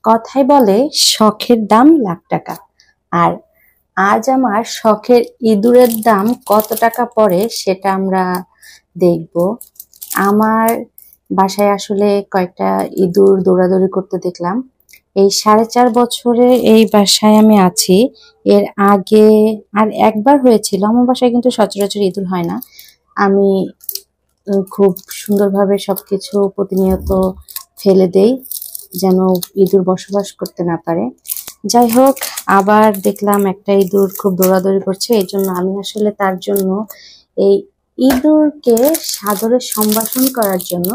কথাই বলে শখের দাম লাখ টাকা। আর আজ আমার শখের ইঁদুরের দাম কত টাকা পড়ে সেটা আমরা দেখব। আমার বাসায় আসলে কয়েকটা ইঁদুর দৌড়াদৌড়ি করতে দেখলাম। এই 4.5 বছরে এই বাসায় আমি আছি। এর আগে আর একবার হয়েছিল। আমার বাসায় কিন্তু সচরাচর ইঁদুর হয় না। আমি খুব সুন্দরভাবে সবকিছু প্রতিনিয়ত ফেলে দেই যেন ইঁদুর বসবাস করতে না পারে। যাই হোক, আবার দেখলাম একটা ইঁদুর খুব দৌড়াদৌড়ি করছে। এই জন্য আমি আসলে তার জন্য এই ইঁদুরকে সাদরে সম্ভাষণ করার জন্য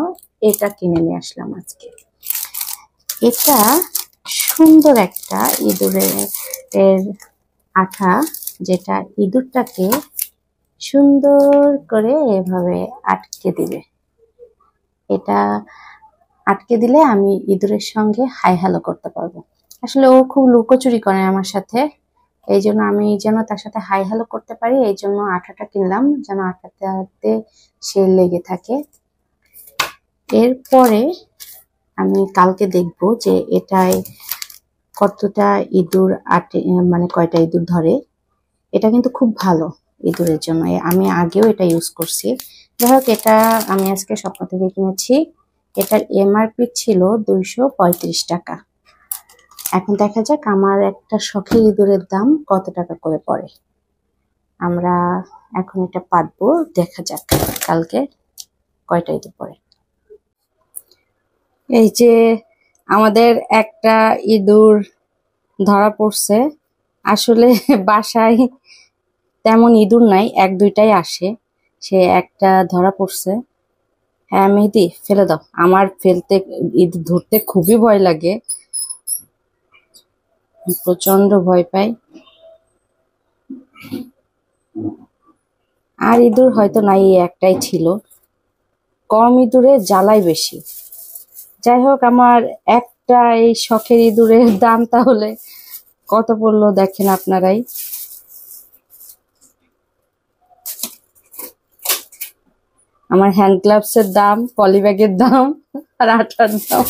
এটা কিনে নিয়ে আসলাম আজকে। এটা সুন্দর একটা ইঁদুরের আঠা, যেটা ইঁদুরটাকে সুন্দর করে এভাবে আটকে দিবে। এটা আটকে দিলে আমি ইঁদুরের সঙ্গে হাই হ্যালো করতে পারবো। আসলে ও খুব লুকোচুরি করে আমার সাথে, এই জন্য আমি যেন তার সাথে হাই হ্যালো করতে পারি এই জন্য আঠাটা কিনলাম, যেন আঠাতে সে লেগে থাকে। এরপরে আমি কালকে দেখব যে এটায় কতটা ইঁদুর মানে কয়টা ইঁদুর ধরে। এটা কিন্তু খুব ভালো ইঁদুরের জন্য, আমি আগেও এটা ইউজ করছি। যাই হোক, এটা আমি আজকে স্বপ্ন থেকে কিনেছি। এটার এমআরপি ছিল 235 টাকা। এখন দেখা যাক আমার একটা শখের ইঁদুরের দাম কত টাকা করে পড়ে। আমরা এখন এটা পাতবো, দেখা যাক কালকে কয়টা ইঁদুর পড়ে। এই যে আমাদের একটা ইঁদুর ধরা পড়ছে। আসলে বাসায় তেমন ইঁদুর নাই, 1-2টাই আসে, সে একটা ধরা পড়ছে। হ্যাঁ মেহেদি, ফেলে দাও। আমার ইঁদুর ধরতে খুবই ভয় লাগে, প্রচন্ড ভয় পাই। আর ইঁদুর হয়তো নাই, এই একটাই ছিল। কম ইঁদুরে জ্বালাই বেশি। যাই হোক, আমার একটা এই শখের ইঁদুরের দাম তাহলে কত পড়লো দেখেন আপনারাই। আমার হ্যান্ড গ্লাভস এর দাম, পলি ব্যাগের দাম আর আটার দাম